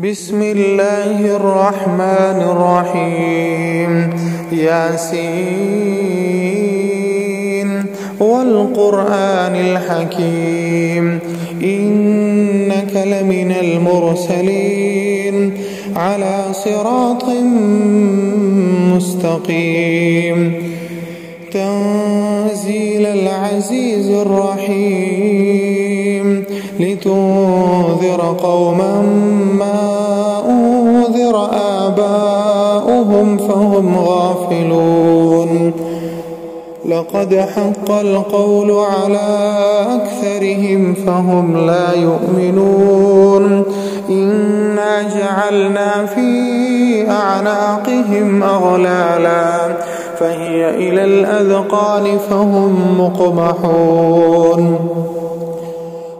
بسم الله الرحمن الرحيم. ياسين والقرآن الحكيم إنك لمن المرسلين على صراط مستقيم تنزيل العزيز الرحيم لتنذر قوما ما أنذر آباؤهم فهم غافلون لقد حق القول على أكثرهم فهم لا يؤمنون إنا جعلنا في أعناقهم أغلالا فهي إلى الأذقان فهم مقمحون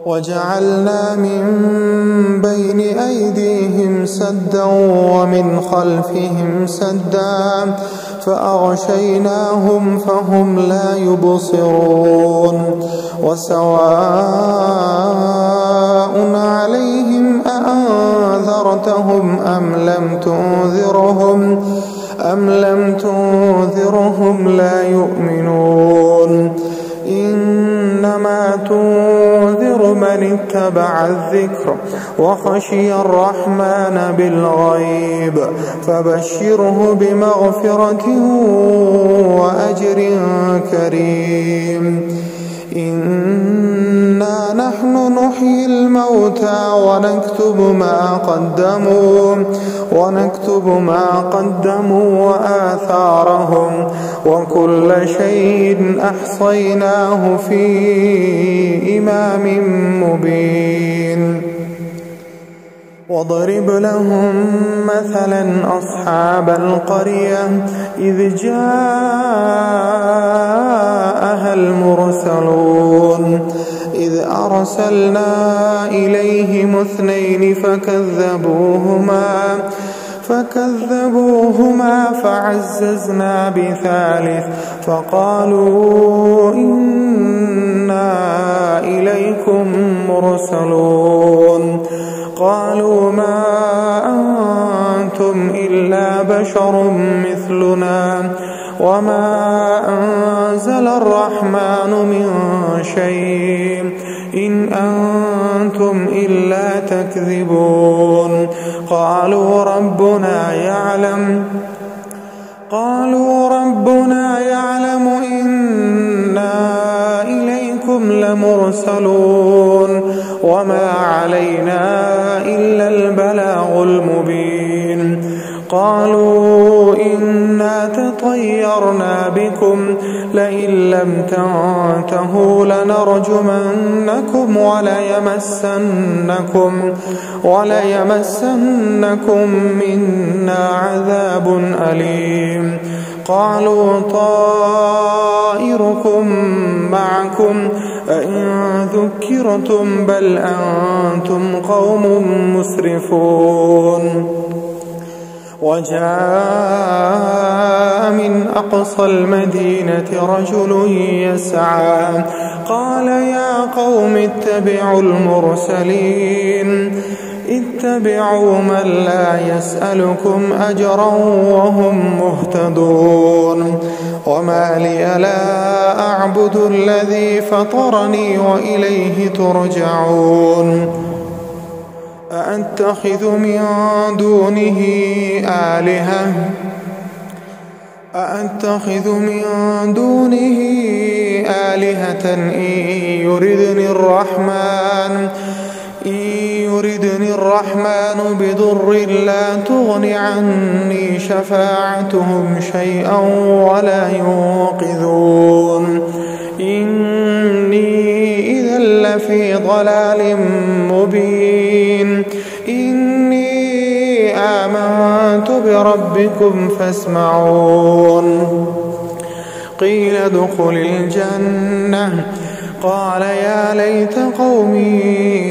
وجعلنا من بين أيديهم سدا ومن خلفهم سدا فأغشيناهم فهم لا يبصرون وسواء عليهم أأنذرتهم أم لم تنذرهم لا يؤمنون إنما تنذر من اتبع الذكر وخشي الرحمن بالغيب فبشره بمغفرة وأجر كريم إنا نحن نحيي الموتى ونكتب ما قدموا وآثارهم وكل شيء أحصيناه في إمام مبين واضرب لهم مثلا أصحاب القرية إذ جاءها المرسلون إذ أرسلنا إليهم 2 فكذبوهما فعززنا ب3 فقالوا إنا إليكم مرسلون قالوا ما أنتم إلا بشر مثلنا وما أنزل الرحمن من شيء إن أنتم إلا تكذبون قالوا ربنا يعلم إنا إليكم لمرسلون وما علينا إلا البلاغ المبين قالوا إنا تطيرنا بكم لئن لم تنتهوا لنرجمنكم وليمسنكم منا عذاب أليم قالوا طائركم معكم أئن ذكرتم بل أنتم قوم مسرفون وجاء من أقصى المدينة رجل يسعى قال يا قوم اتبعوا المرسلين اتبعوا من لا يسألكم أجرا وهم مهتدون وما لي لا أعبد الذي فطرني وإليه ترجعون أأتخذ من دونه آلهة إن يردني الرحمن بضر لا تغن عني شفاعتهم شيئا ولا ينقذون إني إذا لفي ضلال مبين إني آمنت بربكم فاسمعون قيل ادخل الجنة قال يا ليت قومي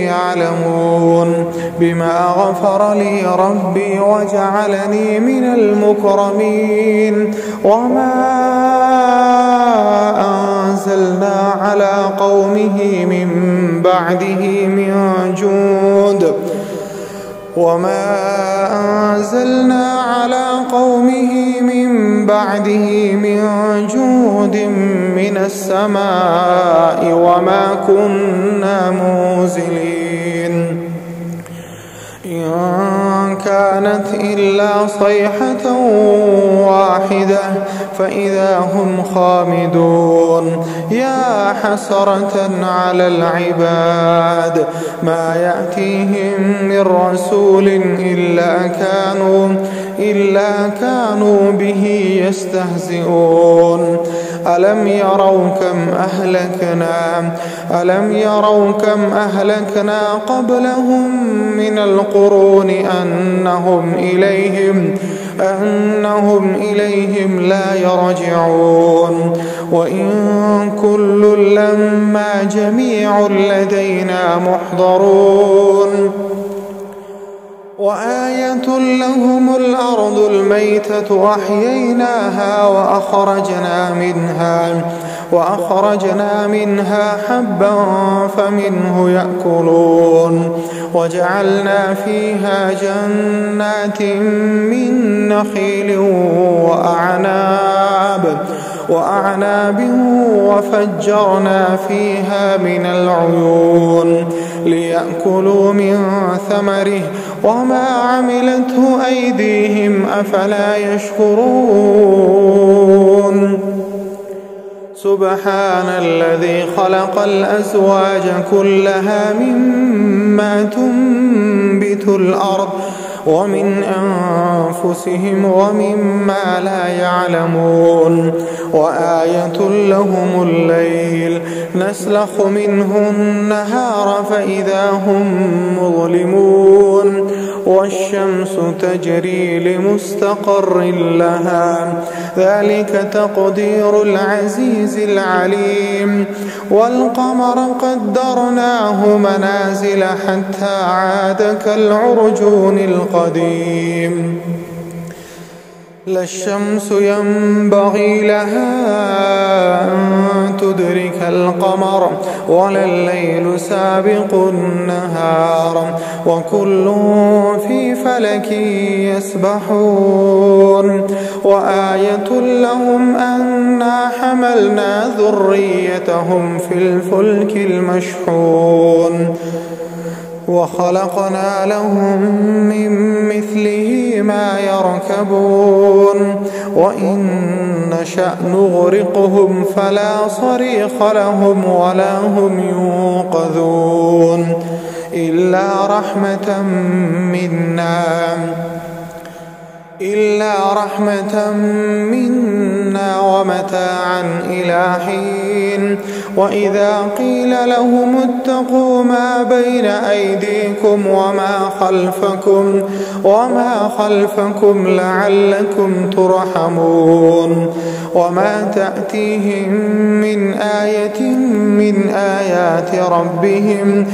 يعلمون بما غفر لي ربي وجعلني من المكرمين وما أنزلنا على قومه من بعده من جند وما أنزلنا على قومه من بعده من جود من السماء وما كنا منزلين إن كانت إلا صيحة واحدة فإذا هم خامدون يا حسرة على العباد ما يأتيهم من رسول إلا كانوا به يستهزئون ألم يروا كم أهلكنا قبلهم من القرون أنهم إليهم لا يرجعون وإن كل لما جميع لدينا محضرون وآية لهم الأرض الميتة أحييناها وأخرجنا منها حبا فمنه يأكلون وجعلنا فيها جنات من نخيل وأعناب وفجرنا فيها من العيون ليأكلوا من ثمره وما عملته أيديهم أفلا يشكرون سبحان الذي خلق الأزواج كلها مما تنبت الأرض ومن أنفسهم ومما لا يعلمون وآية لهم الليل نسلخ منه النهار فإذا هم مظلمون والشمس تجري لمستقر لها ذلك تقدير العزيز العليم والقمر قدرناه منازل حتى عاد كالعرجون القديم لا الشمس ينبغي لها أن تدرك القمر ولا الليل سابق النهار وكل في فلك يسبحون وآية لهم أنا حملنا ذريتهم في الفلك المشحون وخلقنا لهم من مثله ما يركبون وإن نشأ نغرقهم فلا صريخ لهم ولا هم ينقذون إلا رحمة منا ومتاعا إلى حين وإذا قيل لهم اتقوا ما بين أيديكم وما خلفكم لعلكم ترحمون وما تأتيهم من آية من آيات ربهم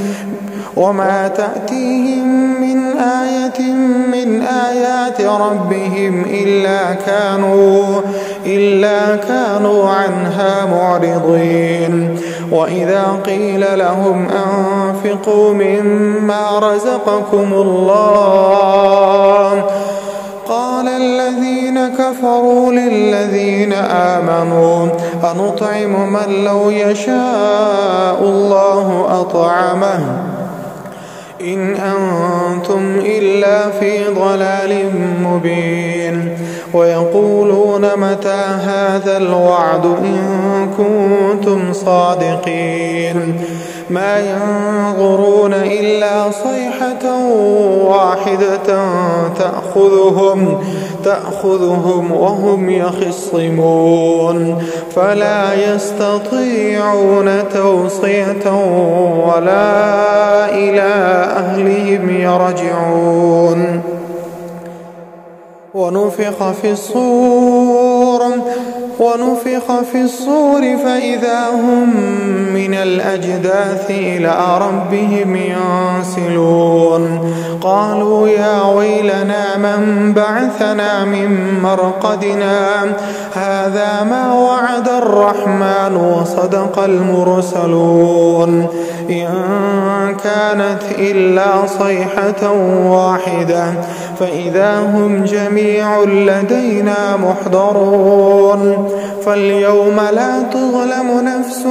إلا كانوا عنها معرضين وإذا قيل لهم أنفقوا مما رزقكم الله قال الذين كفروا للذين آمنوا أنطعم من لو يشاء الله أطعمه إن أنتم إلا في ضلال مبين ويقولون متى هذا الوعد إن كنتم صادقين ما ينظرون إلا صيحة واحدة تأخذهم وهم يخصمون فلا يستطيعون توصية ولا إلى أهلهم يرجعون ونفخ في الصور فإذا هم من الأجداث إلى ربهم ينسلون قالوا يا ويلنا من بعثنا من مرقدنا هذا ما وعد الرحمن وصدق المرسلون إن كانت إلا صيحة واحدة فإذا هم جميع لدينا محضرون فاليوم لا تظلم نفس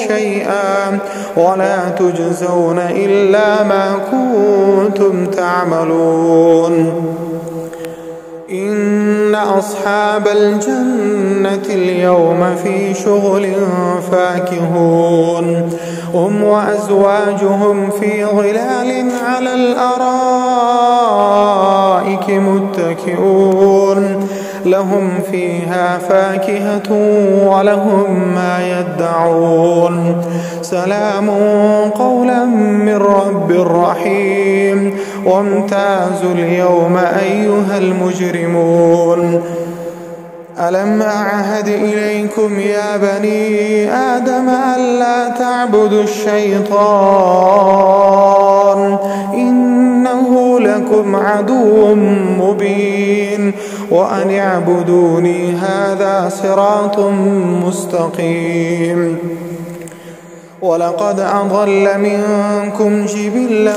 شيئا ولا تجزون إلا ما كنتم تعملون إن أصحاب الجنة اليوم في شغل فاكهون هم وأزواجهم في ظلال على الأرائك متكئون لهم فيها فاكهة ولهم ما يدعون سلام قولا من رب رحيم وامتازوا اليوم أيها المجرمون ألم أعهد إليكم يا بني آدم ألا تعبدوا الشيطان إنه لكم عدو مبين وأن اعبدوني هذا صراط مستقيم ولقد أضل منكم جبلا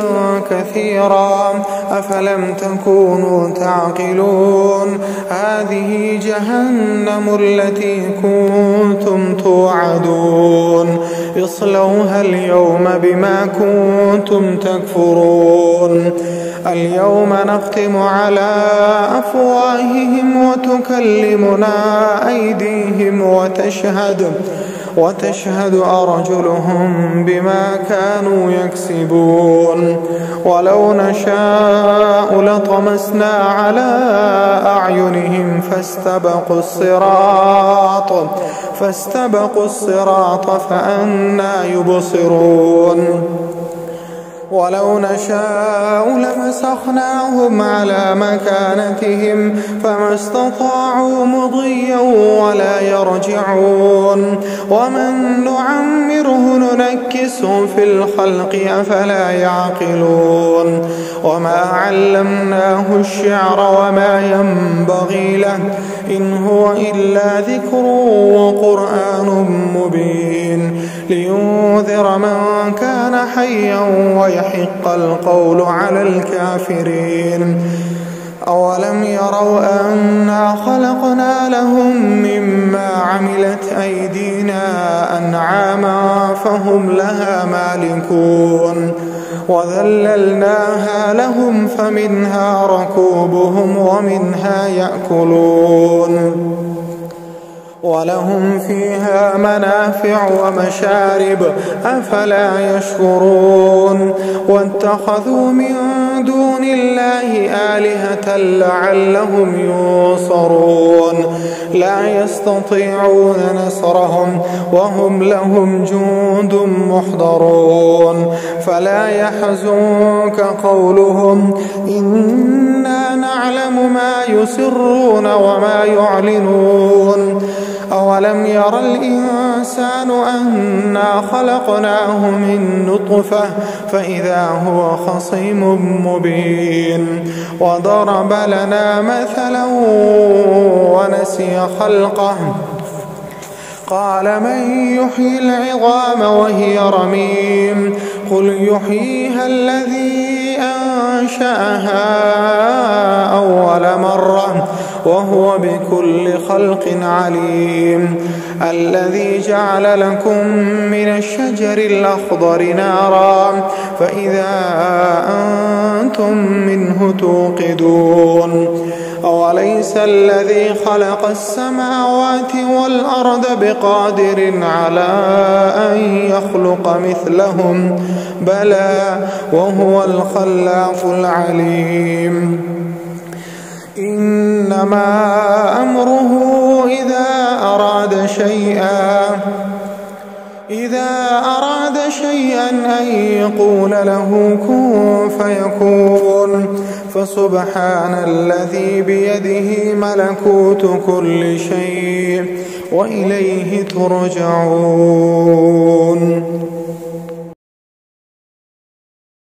كثيرا أفلم تكونوا تعقلون هذه جهنم التي كنتم توعدون اصلوها اليوم بما كنتم تكفرون اليوم نختم على أفواههم وتكلمنا أيديهم وتشهد أرجلهم بما كانوا يكسبون ولو نشاء لطمسنا على أعينهم فاستبقوا الصراط فأنى يبصرون ولو نشاء لمسخناهم على مكانتهم فما استطاعوا مضيا ولا يرجعون ومن نعمره ننكسه في الخلق أفلا يعقلون وما علمناه الشعر وما ينبغي له إن هو إلا ذكر وقرآن مبين لينذر من كان حيا ويحق القول على الكافرين أولم يروا أنا خلقنا لهم مما عملت أيدينا أنعاما فهم لها مالكون وذللناها لهم فمنها ركوبهم ومنها يأكلون ولهم فيها منافع ومشارب أفلا يشكرون واتخذوا من دون الله آلهة لعلهم ينصرون لا يستطيعون نصرهم وهم لهم جند محضرون فلا يحزنك قولهم إنا نعلم ما يسرون وما يعلنون أولم ير الإنسان أنا خلقناه من نطفة فإذا هو خصيم مبين وضرب لنا مثلا ونسي خلقه قال من يحيي العظام وهي رميم قل يحييها الذي أنشأها أول مرة وهو بكل خلق عليم الذي جعل لكم من الشجر الأخضر نارا فإذا أنتم منه توقدون أوليس الذي خلق السماوات والأرض بقادر على أن يخلق مثلهم بلى وهو الخلاق العليم إنما أمره إذا أراد شيئا أن يقول له كن فيكون فسبحان الذي بيده ملكوت كل شيء وإليه ترجعون.